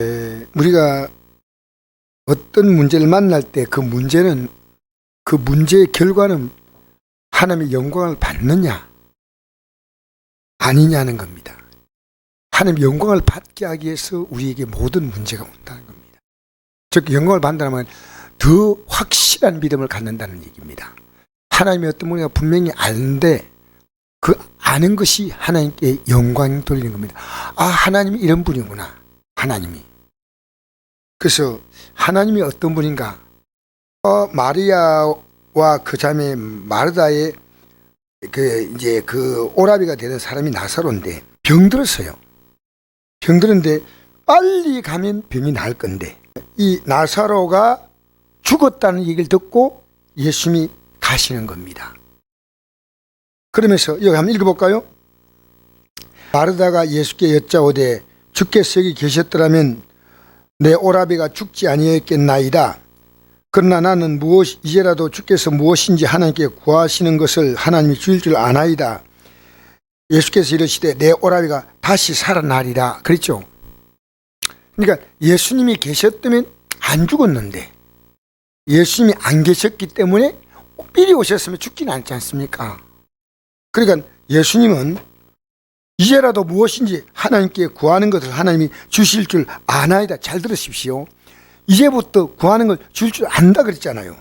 우리가 어떤 문제를 만날 때 그 문제의 결과는 하나님의 영광을 받느냐 아니냐는 겁니다. 하나님의 영광을 받게 하기 위해서 우리에게 모든 문제가 온다는 겁니다. 즉 영광을 받는다면 더 확실한 믿음을 갖는다는 얘기입니다. 하나님의 어떤 분이가 분명히 아는데 그 아는 것이 하나님께 영광 돌리는 겁니다. 아, 하나님이 이런 분이구나. 하나님이. 그래서 하나님이 어떤 분인가? 마리아와 그 자매 마르다의 그 오라비가 되는 사람이 나사로인데 병들었어요. 병들었는데 빨리 가면 병이 나을 건데 이 나사로가 죽었다는 얘기를 듣고 예수님이 가시는 겁니다. 그러면서 여기 한번 읽어볼까요? 마르다가 예수께 여짜오되 주께서 여기 계셨더라면 내 오라비가 죽지 아니했겠나이다. 그러나 나는 이제라도 주께서 무엇인지 하나님께 구하시는 것을 하나님이 주실 줄 아나이다. 예수께서 이르시되 내 오라비가 다시 살아나리라 그랬죠. 그러니까 예수님이 계셨다면 안 죽었는데 예수님이 안 계셨기 때문에 미리 오셨으면 죽지는 않지 않습니까? 그러니까 예수님은 이제라도 무엇인지 하나님께 구하는 것을 하나님이 주실 줄 아나이다. 잘 들으십시오. 이제부터 구하는 걸 줄 줄 안다 그랬잖아요.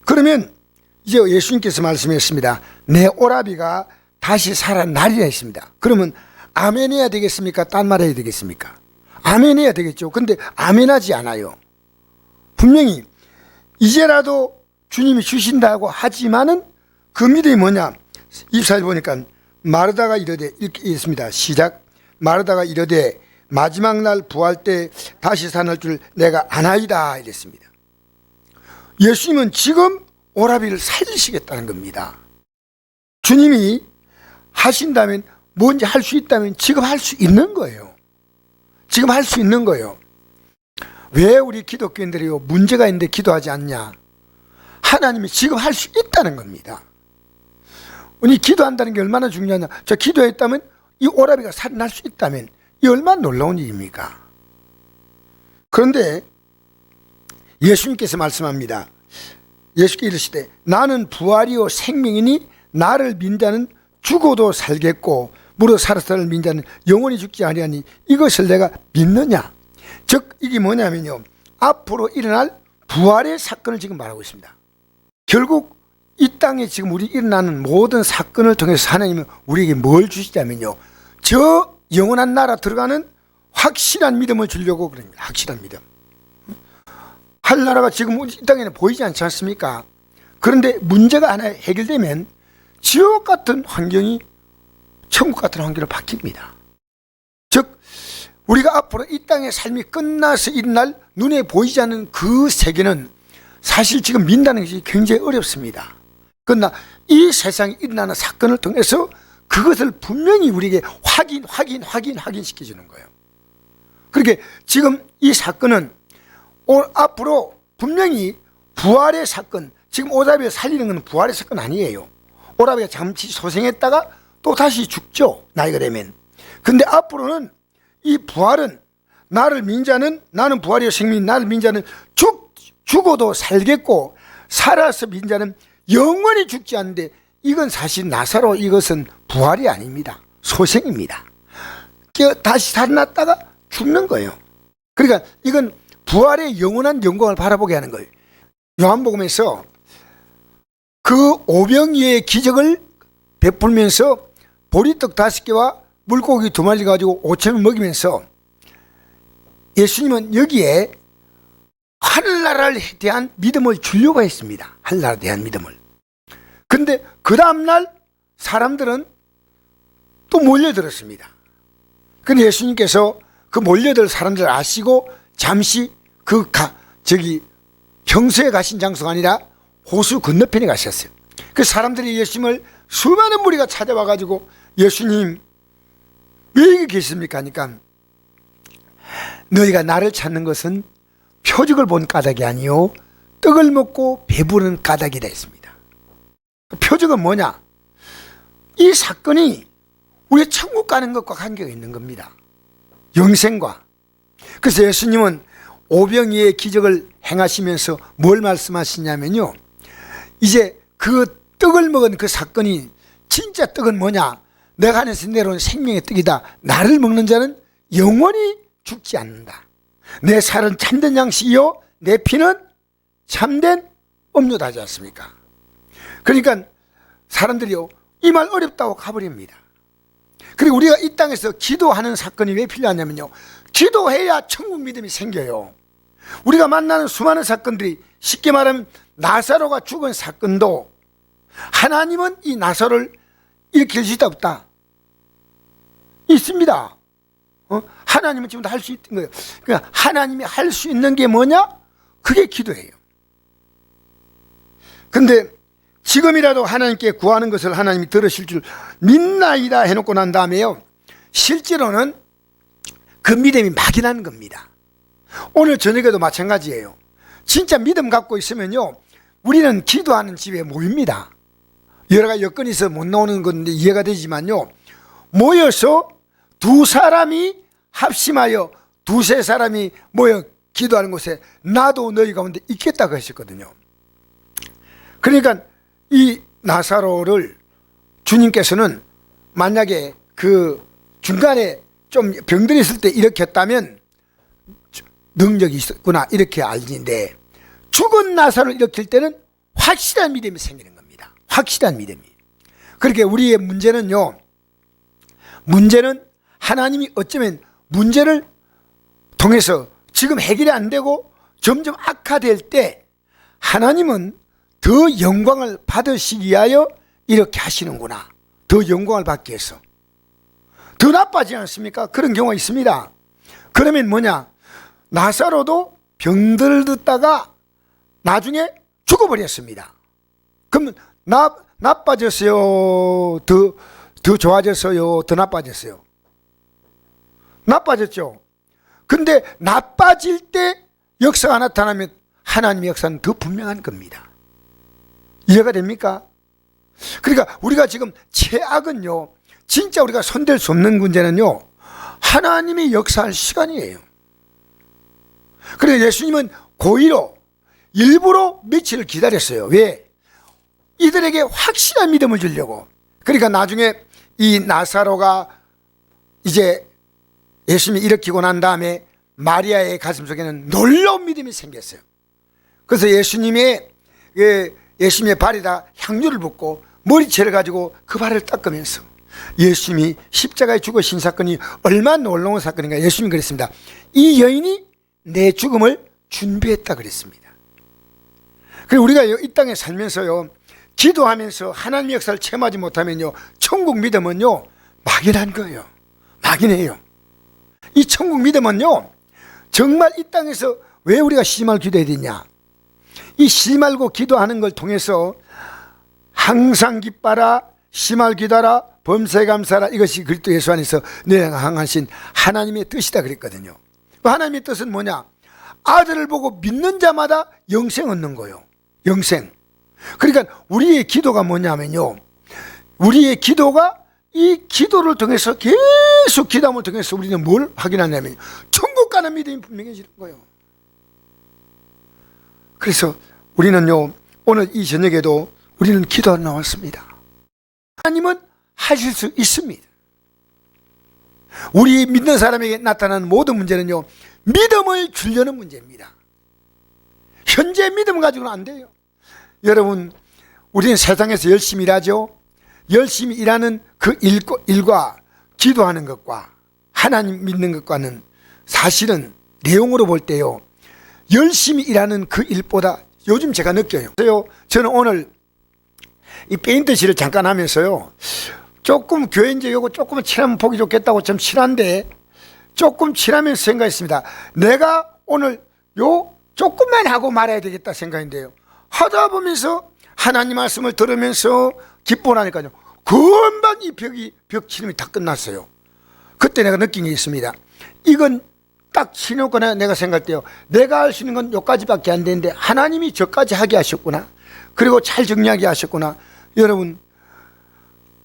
그러면 이제 예수님께서 말씀했습니다. 내 오라비가 다시 살아나리라 했습니다. 그러면 아멘 해야 되겠습니까? 딴 말 해야 되겠습니까? 아멘 해야 되겠죠. 근데 아멘 하지 않아요. 분명히 이제라도 주님이 주신다고 하지만은 그 믿음이 뭐냐? 24절 보니까 마르다가 이르되 이렇게 있습니다. 시작. 마르다가 이르되 마지막 날 부활 때 다시 사는 줄 내가 아나이다 이랬습니다. 예수님은 지금 오라비를 살리시겠다는 겁니다. 주님이 하신다면 뭔지 할 수 있다면 지금 할 수 있는 거예요. 지금 할 수 있는 거예요. 왜 우리 기독교인들이 문제가 있는데 기도하지 않냐? 하나님이 지금 할 수 있다는 겁니다. 우리 기도한다는 게 얼마나 중요하냐? 저 기도했다면 이 오라비가 살아날 수 있다면 이 얼마나 놀라운 일입니까? 그런데 예수님께서 말씀합니다. 예수께서 이르시되 나는 부활이요 생명이니 나를 믿는 자는 죽어도 살겠고 무릇 살아서를 믿는 자는 영원히 죽지 아니하니 이것을 내가 믿느냐? 즉 이게 뭐냐면요, 앞으로 일어날 부활의 사건을 지금 말하고 있습니다. 결국 이 땅에 지금 우리 일어나는 모든 사건을 통해서 하나님은 우리에게 뭘 주시냐면요, 저 영원한 나라 들어가는 확실한 믿음을 주려고 그럽니다. 확실한 믿음. 하늘나라가 지금 이 땅에는 보이지 않지 않습니까? 그런데 문제가 하나 해결되면 지옥 같은 환경이 천국 같은 환경으로 바뀝니다. 즉 우리가 앞으로 이 땅의 삶이 끝나서 일어날 눈에 보이지 않는 그 세계는 사실 지금 믿는다는 것이 굉장히 어렵습니다. 그러나 이 세상에 일어나는 사건을 통해서 그것을 분명히 우리에게 확인시켜주는 거예요. 그렇게 지금 이 사건은 앞으로 분명히 부활의 사건, 지금 오라비를 살리는 건 부활의 사건 아니에요. 오라비가 잠시 소생했다가 또 다시 죽죠, 나이가 되면. 근데 앞으로는 이 부활은 나를 믿는 자는, 나는 부활이요 생명이 나를 믿는 자는 죽어도 살겠고 살아서 믿는 자는 영원히 죽지 않는데, 이건 사실 나사로 이것은 부활이 아닙니다. 소생입니다. 다시 살아났다가 죽는 거예요. 그러니까 이건 부활의 영원한 영광을 바라보게 하는 거예요. 요한복음에서 그 오병이어의 기적을 베풀면서 보리떡 5개와 물고기 2마리 가지고 5,000을 먹이면서 예수님은 여기에 하늘나라에 대한 믿음을 주려고 했습니다. 하늘나라에 대한 믿음을. 근데 그 다음날 사람들은 또 몰려들었습니다. 근데 예수님께서 그 몰려들 사람들을 아시고 잠시 평소에 가신 장소가 아니라 호수 건너편에 가셨어요. 그 사람들이 예수님을 수많은 무리가 찾아와 가지고 예수님 왜 여기 계십니까? 하니까 너희가 나를 찾는 것은 표적을 본 까닭이 아니요 떡을 먹고 배부른 까닭이라 했습니다. 표적은 뭐냐? 이 사건이 우리 천국 가는 것과 관계가 있는 겁니다. 영생과. 그래서 예수님은 오병이의 기적을 행하시면서 뭘 말씀하시냐면요, 이제 그 떡을 먹은 그 사건이, 진짜 떡은 뭐냐, 내가 안에서 내려온 생명의 떡이다. 나를 먹는 자는 영원히 죽지 않는다. 내 살은 참된 양식이요 내 피는 참된 음료다 하지 않습니까? 그러니까 사람들이요, 이 말 어렵다고 가버립니다. 그리고 우리가 이 땅에서 기도하는 사건이 왜 필요하냐면요, 기도해야 천국 믿음이 생겨요. 우리가 만나는 수많은 사건들이, 쉽게 말하면 나사로가 죽은 사건도 하나님은 이 나사로를 일으킬 수 있다 없다? 있습니다. 하나님은 지금도 할 수 있는 거예요. 그러니까 하나님이 할 수 있는 게 뭐냐? 그게 기도예요. 근데 지금이라도 하나님께 구하는 것을 하나님이 들으실 줄 믿나이다 해놓고 난 다음에요, 실제로는 그 믿음이 막연한 겁니다. 오늘 저녁에도 마찬가지예요. 진짜 믿음 갖고 있으면요, 우리는 기도하는 집에 모입니다. 여러 가지 여건이 있어서 못 나오는 건데 이해가 되지만요, 모여서 두 사람이 합심하여 두세 사람이 모여 기도하는 곳에 나도 너희 가운데 있겠다고 하셨거든요. 그러니까 이 나사로를 주님께서는 만약에 그 중간에 좀 병들이 있을 때 일으켰다면 능력이 있었구나 이렇게 알지인데, 죽은 나사로를 일으킬 때는 확실한 믿음이 생기는 겁니다. 확실한 믿음이. 그렇게 우리의 문제는요, 문제는 하나님이 어쩌면 문제를 통해서 지금 해결이 안 되고 점점 악화될 때 하나님은 더 영광을 받으시기 위하여 이렇게 하시는구나, 더 영광을 받기 위해서. 더 나빠지지 않습니까? 그런 경우가 있습니다. 그러면 뭐냐, 나사로도 병들었다가 나중에 죽어버렸습니다. 그러면 나빠졌어요? 더 좋아졌어요? 더 나빠졌어요? 나빠졌죠. 근데 나빠질 때 역사가 나타나면 하나님의 역사는 더 분명한 겁니다. 이해가 됩니까? 그러니까 우리가 지금 최악은요, 진짜 우리가 손댈 수 없는 문제는요, 하나님이 역사할 시간이에요. 그래서 예수님은 고의로 일부러 며칠을 기다렸어요. 왜? 이들에게 확실한 믿음을 주려고. 그러니까 나중에 이 나사로가 이제 예수님이 일으키고 난 다음에 마리아의 가슴속에는 놀라운 믿음이 생겼어요. 그래서 예수님의 발에다 향유를 붓고 머리채를 가지고 그 발을 닦으면서, 예수님이 십자가에 죽으신 사건이 얼마나 놀라운 사건인가. 예수님이 그랬습니다. 이 여인이 내 죽음을 준비했다 그랬습니다. 그리고 우리가 이 땅에 살면서요, 기도하면서 하나님의 역사를 체험하지 못하면요, 천국 믿음은요 막연한 거예요. 막연해요. 이 천국 믿음은요, 정말 이 땅에서 왜 우리가 쉬지 말고 기도해야 되냐, 이 쉬지 말고 기도하는 걸 통해서 항상 기뻐라, 쉬지 말고 기도하라, 범사에 감사하라, 이것이 그리스도 예수 안에서 너희가 행하신 하나님의 뜻이다 그랬거든요. 그 하나님의 뜻은 뭐냐, 아들을 보고 믿는 자마다 영생 얻는 거예요. 영생. 그러니까 우리의 기도가 뭐냐면요, 우리의 기도가, 이 기도를 통해서 계속 기도함을 통해서 우리는 뭘 확인하냐면 천국 가는 믿음이 분명해지는 거예요. 그래서 우리는요, 오늘 이 저녁에도 우리는 기도하러 나왔습니다. 하나님은 하실 수 있습니다. 우리 믿는 사람에게 나타나는 모든 문제는요, 믿음을 주려는 문제입니다. 현재 믿음 가지고는 안 돼요. 여러분, 우리는 세상에서 열심히 일하죠. 열심히 일하는 그 일과 기도하는 것과 하나님 믿는 것과는 사실은 내용으로 볼 때요, 열심히 일하는 그 일보다, 요즘 제가 느껴요. 저는 오늘 이 페인트칠을 잠깐 하면서요, 조금 교회 이제 요거 조금은 칠하면 보기 좋겠다고 좀 칠한데, 조금 칠하면서 생각했습니다. 내가 오늘 요 조금만 하고 말아야 되겠다 생각인데요, 하다 보면서 하나님 말씀을 들으면서 기뻐하니까요, 금방 이 벽 칠임이 다 끝났어요. 그때 내가 느낀 게 있습니다. 이건 딱 치놓고 내가 생각할 때요, 내가 할 수 있는 건 여기까지밖에 안 되는데 하나님이 저까지 하게 하셨구나, 그리고 잘 정리하게 하셨구나. 여러분,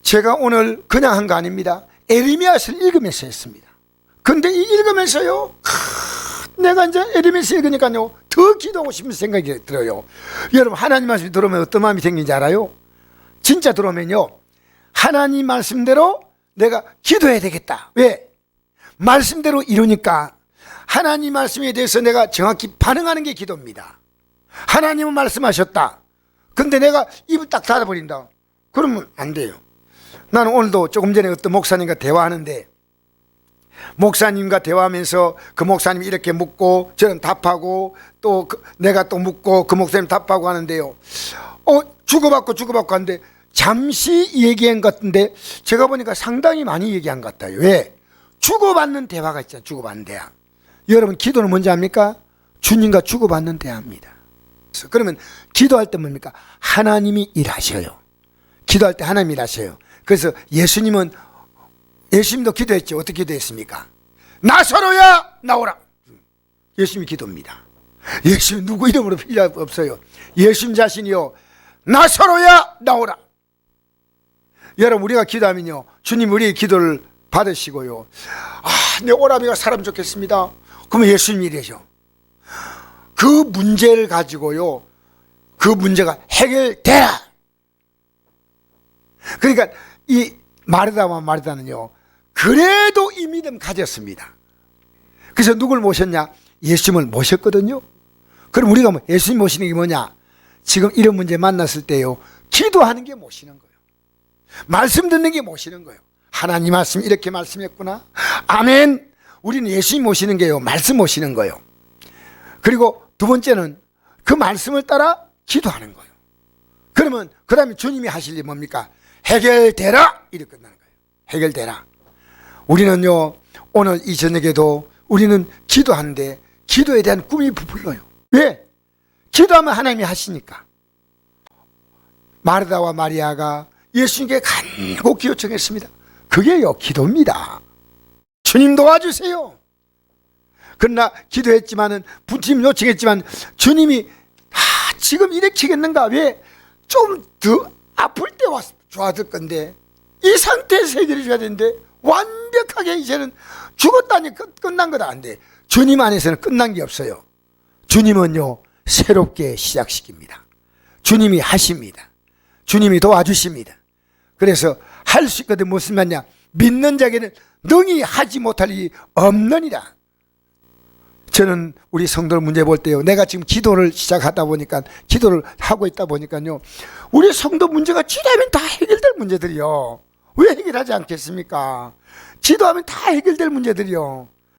제가 오늘 그냥 한 거 아닙니다. 에레미야서를 읽으면서 했습니다. 근데 이 읽으면서요, 내가 이제 에르메스 읽으니까요 더 기도하고 싶은 생각이 들어요. 여러분 하나님 말씀이 들어오면 어떤 마음이 생기는지 알아요? 진짜 들어오면요 하나님 말씀대로 내가 기도해야 되겠다. 왜? 말씀대로 이루니까 하나님 말씀에 대해서 내가 정확히 반응하는 게 기도입니다. 하나님은 말씀하셨다. 근데 내가 입을 딱 닫아버린다. 그러면 안 돼요. 나는 오늘도 조금 전에 어떤 목사님과 대화하는데 목사님과 대화하면서 그 목사님이 이렇게 묻고 저는 답하고 또 내가 또 묻고 그 목사님 답하고 하는데요 주고받고 하는데 잠시 얘기한 것 같은데 제가 보니까 상당히 많이 얘기한 것 같아요. 왜? 주고받는 대화가 있잖아요. 주고받는 대화. 여러분 기도는 뭔지 압니까? 주님과 주고받는 대화입니다. 그러면 기도할 때 뭡니까? 하나님이 일하셔요. 기도할 때 하나님이 일하셔요. 그래서 예수님도 기도했죠. 어떻게 기도했습니까? 나사로야 나오라. 예수님이 기도입니다. 예수님 누구 이름으로 필요 없어요. 예수님 자신이요 나사로야 나오라. 여러분 우리가 기도하면요 주님 우리의 기도를 받으시고요 내 오라비가 살면 좋겠습니다. 그러면 예수님이 이래죠. 그 문제를 가지고요 그 문제가 해결되라. 그러니까 이 마르다는요 그래도 이 믿음 가졌습니다. 그래서 누굴 모셨냐? 예수님을 모셨거든요. 그럼 우리가 예수님 모시는 게 뭐냐? 지금 이런 문제 만났을 때요 기도하는 게 모시는 거예요. 말씀 듣는 게 모시는 거예요. 하나님 말씀 이렇게 말씀했구나. 아멘. 우리는 예수님 모시는 게요 말씀 모시는 거예요. 그리고 두 번째는 그 말씀을 따라 기도하는 거예요. 그러면 그 다음에 주님이 하실 일이 뭡니까? 해결되라 이렇게 끝나는 거예요. 해결되라. 우리는요 오늘 이 저녁에도 우리는 기도하는데 기도에 대한 꿈이 부풀러요. 왜? 기도하면 하나님이 하시니까. 마르다와 마리아가 예수님께 간곡히 요청했습니다. 그게요 기도입니다. 주님 도와주세요. 그러나 기도했지만은 부팀 요청했지만 주님이 지금 이렇게겠는가? 왜? 좀 더 아플 때 와서 좋아질 건데 이 상태에서 해결해 줘야 되는데 완벽하게 이제는 죽었다니 끝난 거다. 안 돼. 주님 안에서는 끝난 게 없어요. 주님은요 새롭게 시작시킵니다. 주님이 하십니다. 주님이 도와주십니다. 그래서 할 수 있거든. 무슨 말이냐? 믿는 자에게는 능히 하지 못할 일이 없느니라. 저는 우리 성도를 문제 볼 때요 내가 지금 기도를 시작하다 보니까 기도를 하고 있다 보니까요 우리 성도 문제가 기도하면 다 해결될 문제들이요. 왜 해결하지 않겠습니까? 기도하면 다 해결될 문제들이요.